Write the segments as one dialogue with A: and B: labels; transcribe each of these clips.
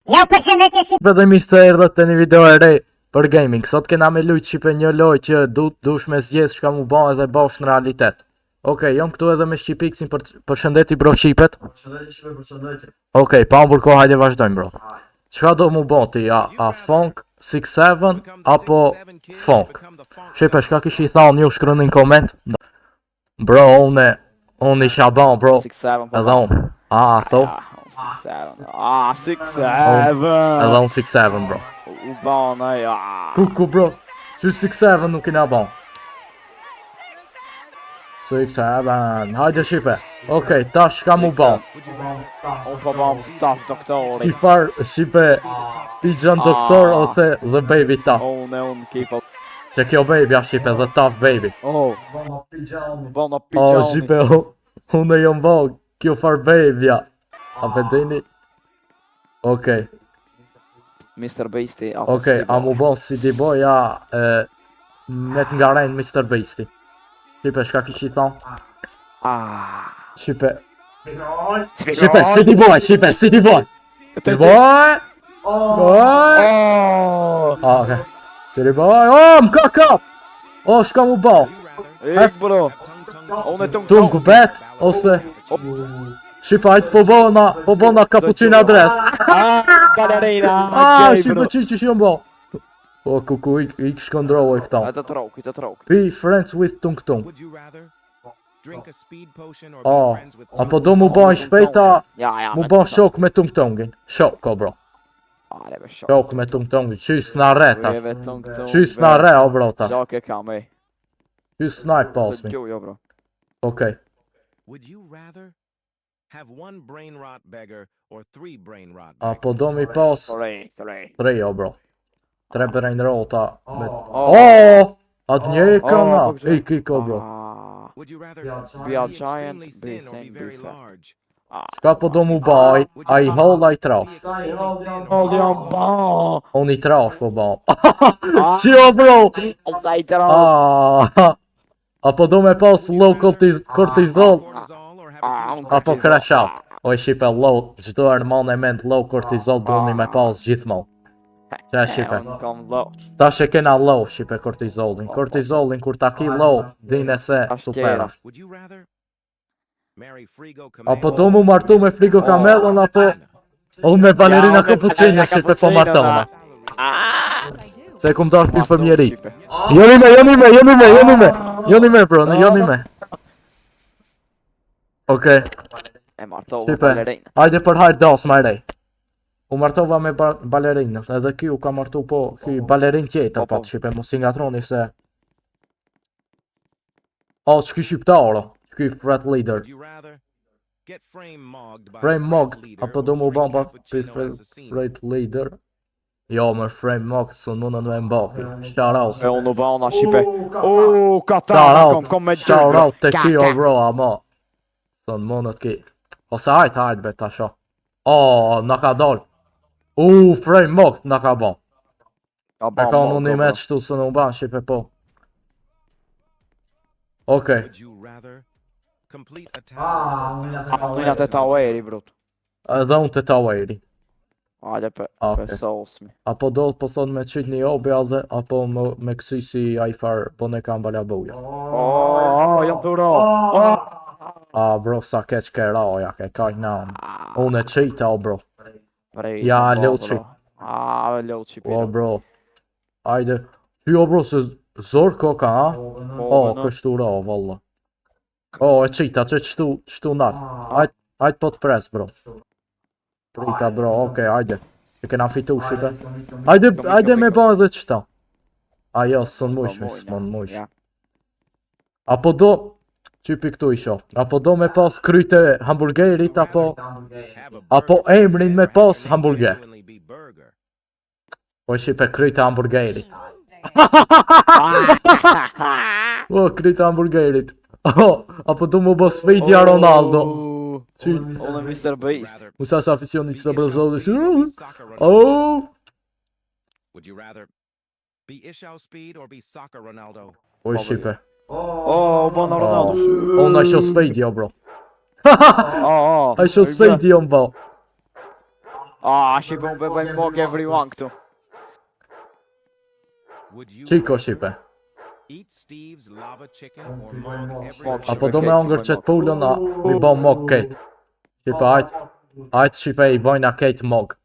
A: Ja përshëndetje shqipe.
B: Dhe mirë se erdhët te një video e re për gaming. Sot kena me lujt shqipe një lojë që dush me zgjedh çka mu bën edhe bosh në realitet. Okej, jam këtu edhe me Shqipiksin për përshëndeti bro Shqipet.
C: Përshëndetje shqipe, përshëndetje.
B: Okej, pa mbur kohë, hajde vazhdojmë bro. Çka do mu bën ti? A Funk 67 apo Funk? Shqipe, çka kish I thon ju shkruani në koment. Bro, unë isha ban bro.
D: 6-7
B: Edhe unë. Tho.
D: 6-7. 6-7.
B: Edhe unë 6-7 bro.
D: U ban ai.
B: Kuku bro. Që 6-7 nuk kena ban. 6-7. Hajde Shqipe. Okej, tash ka mu ban.
D: Unë po ban taf doktori.
B: I far Shqipe Pigeon doktor ose The Baby Tough.
D: Unë kipa.
B: Që kjo baby a Shqipe, The Tough Baby.
C: Bona pijami.
D: Bona pijami.
B: Shqipe, unë jom ban kjo far baby a. A vedeni? Okej.
D: Mr. Beastie.
B: Okej, a mu ban si di boja me nga rejnë Mr. Beastie. Shqipe, shka kish I thon? Shqipe. Shqipe, si di boj, Shqipe, si di boj. Si di boj. Okej. Si di boj, m'ka kap. Shka mu ban.
D: Eft bro. Unë e
B: Tungu bet, ose... Shqipe, hajtë po bona cappuccino adres.
D: Balerina.
B: Shqipe, që jom ban. Kuku, I shkondroj këta.
D: Të trok.
B: Be friends with Tung Tung. Apo do mu ban shpejta, mu ban shok me Tung Tungin. Shok, ko bro. Shok me Tung Tungin, qys në re ta. Qys në re, o bro ta.
D: Shok e kam e.
B: Qys në I pasmi.
D: Jo bro.
B: Okej. Apo do mi pas... 3 o bro. 3 brain rota. Atë një I ka na. Ik o bro.
D: Be a giant, be thin, be fat.
B: Shka po do mu baj, a I hall a I trash. Unë I trash po ba. Qio bro.
D: Sa I trash.
B: Apo do me pas low cortisol. Apo crash out. O Shqipe low, gjdo arman e ment low cortisol do me pas gjithmon. Qa Shqipe? Ta që kena low Shqipe cortisolin. Cortisolin kur ta ki low, dine se super është. Apo do mu martu me Frigo Camellon apo unë me balerina cappuccino Shqipe po martona. Se kum dash një fëmjeri. Joni me bro, joni me. Okej.
D: E martova
B: Shqipe,
D: balerina.
B: hajde për hajt das ma rej. U martova me balerinë, edhe ky u ka martu po, ky balerin tjetër pa Shqipe, mos I ngatroni se... Ç'ky shqiptaro, ç'ky frat leader. Frame mogged, apo do mu ban pa frat leader. Jo, më frame mogged, së mundën me mbaki. Shout out.
D: E unë u bana Shqipe. Kata, kom me gjërë.
B: Shout out te ki o bro, ama. Së mundët ki. Ose hajt be ta sho. Na ka dal. Frame mogged na ka ban. E ka unë me qëtu së në ban Shqipe po. Okej.
D: Unë atë taweri brut.
B: Edhe unë të taweri.
D: Hajde për sosmi.
B: Apo do po thon me qit një obi edhe apo me kësi si ai far po ne kam bala buja.
D: Jam të ro.
B: Bro sa keq ke raja ke kaj nam. Unë e qita o bro. Ja loqi.
D: Loqi.
B: Bro. Ajde. Ty o bro se zor koka ha? Kështu ra valla. E qita që qëtu nat. Ajde po të pres bro. Prita bro, okej, hajde. E kena fitu Shqipe. Hajde me ba edhe qëta. Ajo, sën mush. Apo do... Qypi këtu isho. Apo do me pas kryte hamburgerit, apo emrin me pas hamburger. Po Shqipe kryte hamburgerit. Kryte hamburgerit. Apo do mu bës video Ronaldo.
D: Unë Mr. Beast.
B: Musa sa aficionista brezolli. O Shqipe.
D: Bona Ronaldo.
B: Unë a sho s'fejdi o bro. A sho s'fejdi o mba.
A: Shqipe unë pe bëjmë mok everyone këtu.
D: Would you
B: Qiko
D: rather
B: Shqipe.
D: eat Steve's lava chicken or mog every
A: Mog
B: Apo
A: Shqipe
B: do me
A: kejt
B: hongër
A: i
B: qëtë
A: bëjmë
B: pullën, a mi bëm mog kejt. Shqipe, ajt Shqipe i bojna kejt mog.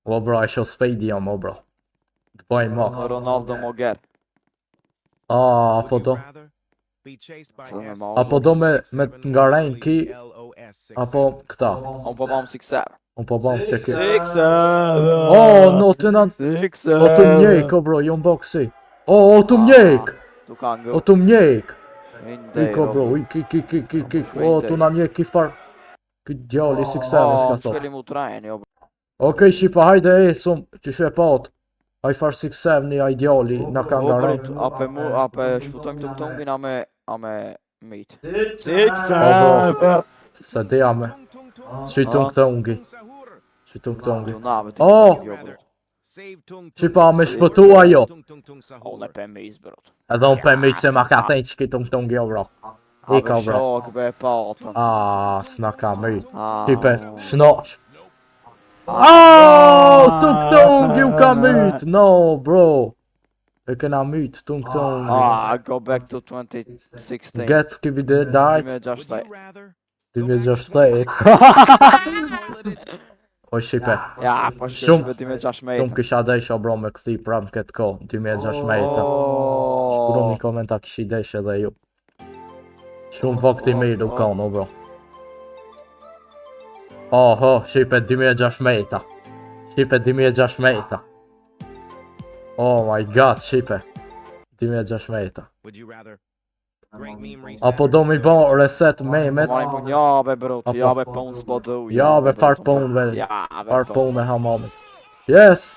B: O bro, e sho spejdi jam, o bro. Të bojnë mog.
A: Ronaldo Moger.
B: Apo
D: Would you
B: do.
D: rather be chased by
A: Cëllë me
D: S
A: marrë.
B: Apo do me nga rejnë ki, apo këta.
A: Unë po bëm 6-7.
B: Unë po bëm që ki.
A: 6-7.
B: O, no të në...
A: 6-7.
B: O të mjek, o bro, jo më boksi. O të mjek.
A: Tu ka ngë.
B: O të mjek.
A: Indej,
B: Ik, o bro, ik. O, të në njek, ki far. Ki djalli, si këseve, s'ka thot.
A: Shkeli mu trajni, o bro.
B: Okej, Shqipa, hajde e, që shu e pat. Aj far 6-7, aj djalli, na ka nga
A: O bro,
B: rejnë.
A: ape shfutojmë të këtongin a me meat.
B: 6-7. Se deja me. Shqitun këtë ungi. Shqitun këtë ungi.
A: Tu nave të
B: Oh!
A: këtong, jo bro.
B: Shqipa, me shpëtu ajo.
A: Unë e pe mis, bro.
B: Edhe unë për mi se ma ka tenjë që kitun këtë ungi, o bro. Ika, bro.
A: Shok be patën.
B: S'na ka mi.
A: Ah.
B: Shqipe, shnosh. Tu këtë ungi u ka myt. No, bro. E kena myt, tu këtë ungi.
A: Go back to 2016.
B: Get skibidi dajt.
A: 2016.
B: 2016. O Shqipe,
A: Ja, po
B: Shumë-
A: shkëshme 2016.
B: shumë kisha desh o bro me këthi pram këtë ko, 2016. Shkru një komenta kishi desh edhe ju. Shumë vakti mirë u kanë o bro. Oho, Shqipe 2016. Shqipe 2016. Oh my god, Shqipe. 2016.
D: Would you rather great meme reset
B: Apo do mi bo reset memet.
A: Marim pun jabe, bro.
B: Apo-
A: Jabe pun s'podu.
B: Jabe fart pun ve.
A: Jabe
B: Fart pun e hamamit. Yes.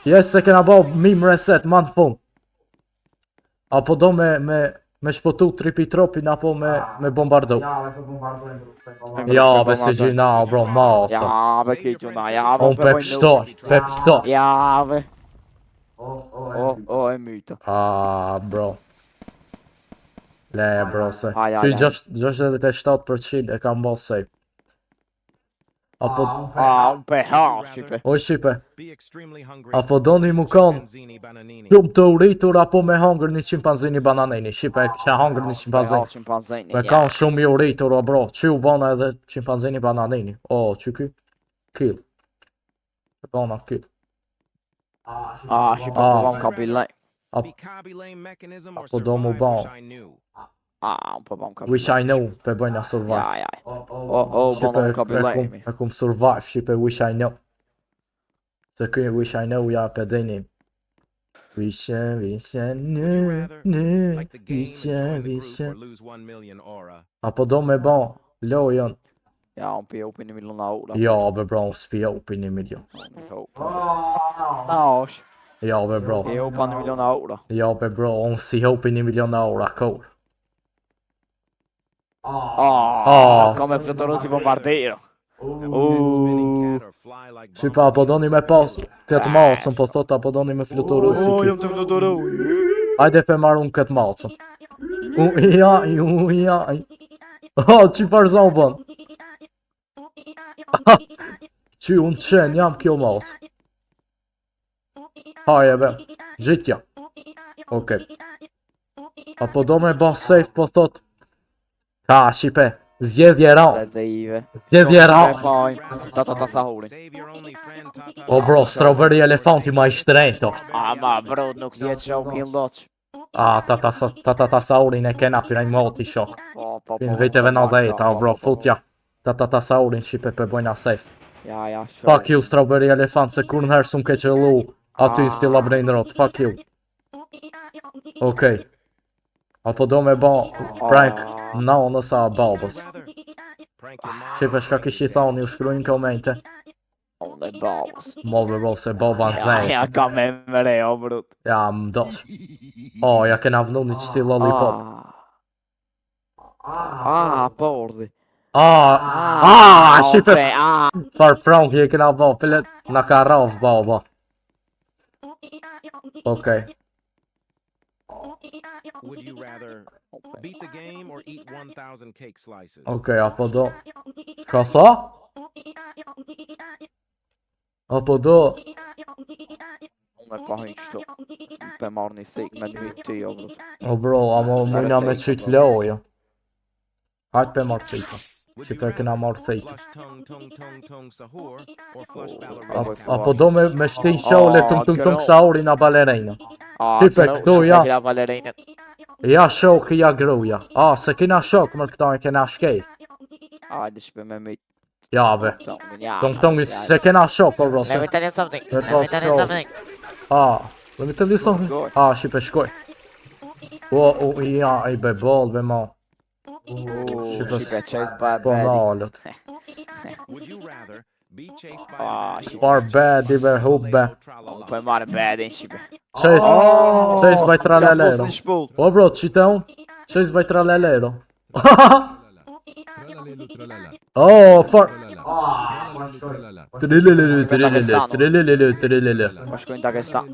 B: Yes, se kena bo meme reset, man të pun. Apo do me shpotu tripi tropin apo me bombardu. Jabe se gjina bro, maca.
A: Jabe kitju na, jabe.
B: On pe pështoj, pe pështoj.
A: Jabe. O, e mytë.
B: Bro. Le bro se.
A: Aj,
B: Që
A: aj, aj.
B: 67% e kam bo safe. Apo,
A: Unë pe ha, Shqipe.
B: o Shqipe,
D: be extremely hungry
B: apo doni mu kanë
D: Panzini bananini
B: shumë të uritur apo me hangër një qimpanzini bananini. Shqipe e kisha hangër një
A: Pe ha
B: qimpanzini.
A: qimpanzini.
B: Me kanë shumë i uritur o bro. Që u bana edhe qimpanzini bananini. O, që ky? Kill. E bana kill.
A: Shqipe po bëm kabilaj.
D: be Kaby lane mechanism or
B: Apo do mu
D: survive
B: ba.
D: wish I knew
A: Unë po bëm kabilaj.
B: Wish I know, pe bëjna survive.
A: Ja. O, bëm kabilaj.
B: E kum survive, Shqipe wish I know. Se ky wish I know ja pe dini. Wish I know,
D: like the game and
B: wish
D: join the
B: wish.
D: group or lose 1 million aura
B: Apo do me ba, lojën.
A: Ja, unë pi upi 1 milion euro.
B: Ja be bro, s'pija upi 1 milion.
A: Osh.
B: Ja be bro,
A: Pi upa 1 milion euro.
B: ja be bro, unë si hopi 1 milion euro, kur.
A: Ka me flutoru si bombardiro.
D: spinning cat or fly like
B: Shqipa, apo doni me pas këtë macën, po thot apo doni me fluturu si ki.
A: Jam të flutoru.
B: Hajde pe marrë unë këtë macën. Ja. Që farë zobën? Që unë qenë jam kjo macë. Haje be, gjitja. Okej. Apo do me ba safe, po thot. Ka, Shqipe, zjedhje ra. Zjedhje ra.
A: Ta sahurin.
D: save your only friend Tata
B: O bro, strawberry elefanti ma i shtrejto.
A: Ma bro, nuk jetë shokin loq.
B: Ta saurin e kena pira i moti shok.
A: Po.
B: Pin viteve në dhejta, o bro, futja. Ta saurin Shqipe pe bojna safe.
A: Ja,
B: Fuck you, strawberry elefant, se kur nëherë s'um ke qëllu. Aty i stila brain rot, fuck you. Okej. Apo do me ba prank na nësa babës.
D: prank your mom
B: Shqipe shka kishi thoni, u shkrujnë komente.
A: Unë e babës.
B: Move bro, se baba në dhejt.
A: Ja, ka me mre, o brut.
B: Ja, më dosh. O, ja kena vnu një qëti lollipop.
A: Pordi.
B: Shqipe, far prank je kena ba, pelet na ka raf baba. Okej.
D: Would you rather beat the game or eat 1,000 cake slices?
B: Okej, apo do... Ka tha? Apo do...
A: Unë me pahin kështu. Pe marrë një thik me një ty, o bro.
B: O bro, ama mujna me qit loja. Hajt pe marrë qita. Që pe kena marrë thik.
D: Flush tongue sahur or flush ballerina.
B: Apo do me shtin shole tung sauri na balerina. Ti pe këtu ja.
A: Kena balerinët.
B: Ja shok, ja gruja. Se kena shok, mërë këta e kena shkej.
A: Hajde shpe me myt.
B: Ja be.
A: Tung
B: Se kena shok, o bro.
A: Let me tell you something.
B: Let
A: Let me tell you
B: us go.
A: something.
B: Let me tell you something. Shqipe shkoj. Ja, be bol, be ma.
A: Shqipe chase by
B: Po
A: badi.
B: nalët.
D: Would you rather be chased by a
A: shit.
B: Par badi, be hubbe.
A: Po e marrë badin Shqipe.
B: Qes baj tralelero.
A: Një shpull.
B: O bro, qite unë? Qes baj tralelero. Par... Trililili.
A: Po shkojnë Dagestan.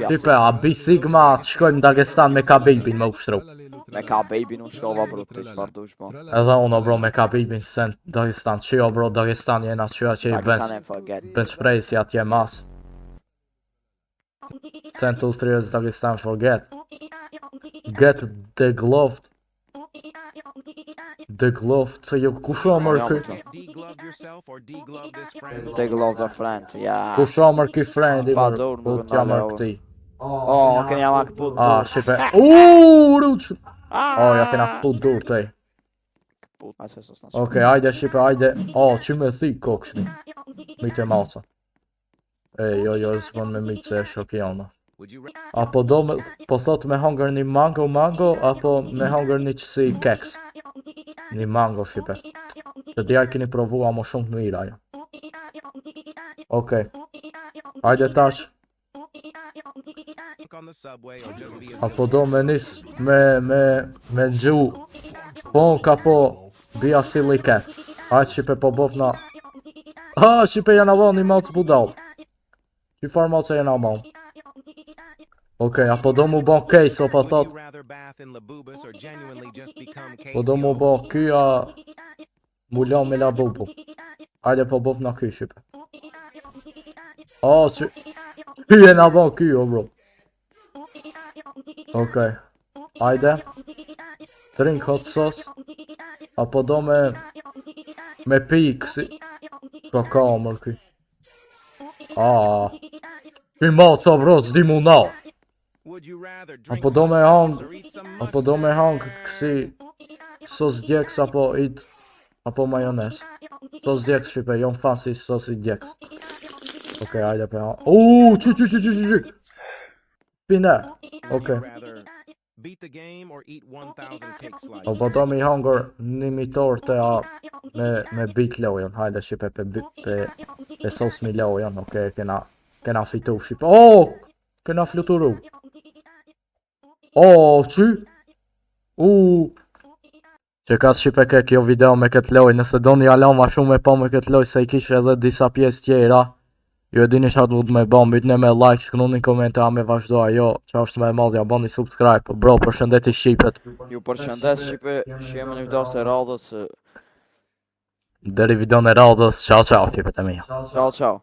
B: Tipe, a bi Sigma, shkojmë Dagestan me Khabibin me ushtru.
A: Me ka baby nuk shkova bro të qëfar dush po.
B: Edhe unë bro me Khabibin sen Dagestan. Qio bro, Dagestan jena qio që i
A: Dagestan e forget.
B: ben shprejsi atje mas. Sen 2-3 years Dagestan forget. Get the gloved. The gloved, se jo kusho mërë kë?
D: Deglove yourself or deglove this friend?
A: Te gloves of friend, ja.
B: Kusho mërë kë friend i
A: Pa
B: mërë,
A: dur,
B: po
A: nuk
B: t'ja
A: ndale
B: mërë
A: ovo.
B: këti.
A: Keni jam ak put.
B: Shqipe, ruq! Ja kena put dur të ej.
A: Put, se sos na.
B: Okej, ajde Shqipe, ajde. Që me thi kokshmi. Mite maca. Jo, s'mon me mitë se e shokjona.
D: Would you rather
B: Apo do me, po thot me hangër një mango, apo me hangër një qësi keks. Një mango Shqipe. Se dja keni provua më shumë të mira ja. Okej. Ajde tash.
D: look on the subway or just be a
B: Apo do me nis me ngju. Po ka po bia silly cat. Hajt Shqipe po bofna. Shqipe jana bo një malë të budal. Që farë malë që jana bo. Okej, apo do mu bo case, o pa
D: Would
B: thot.
D: you rather bath in Labubus or genuinely just become
B: Po do mu
D: KCO?
B: bo kya mu la me la bubu. Hajde po bofna ky Shqipe. Që... Ky e na bo ky, o bro. Okej. Hajde. Drink hot sauce. Apo do me pi kësi. Ka mër ky. Ky ma ca bro, s'di mu na.
D: Would you rather drink
B: Apo do me
D: hot
B: hang,
D: sauce or eat some
B: apo do me
D: mustard?
B: hang kësi sos djeks apo apo majones. Sos djeks Shqipe, jon fan si sos i djeks. Okej, hajde pe hang. Qy. Pine.
D: Would you
B: Okej.
D: rather beat the game or eat 1,000 cake slices?
B: Apo do me hangër një mitor të me bit lojen. Hajde Shqipe pe sos mi lojen. Okej, kena fitu Shqipe. Kena fluturu. Qy? Që ka Shqipe ke kjo video me këtë loj. Nëse do një ala ma shumë me po me këtë loj, se i kish edhe disa pjesë tjera. Ju e dini qatë mund me bom, bitne me like, shkënu një komentar me vazhdo ajo, që është me madhja, bani subscribe, bro, përshëndeti Shqipet.
A: Ju përshëndes Shqipe, shihemi në video se radhës.
B: Deri video në radhës, ciao Shqipet e mija.
A: Ciao.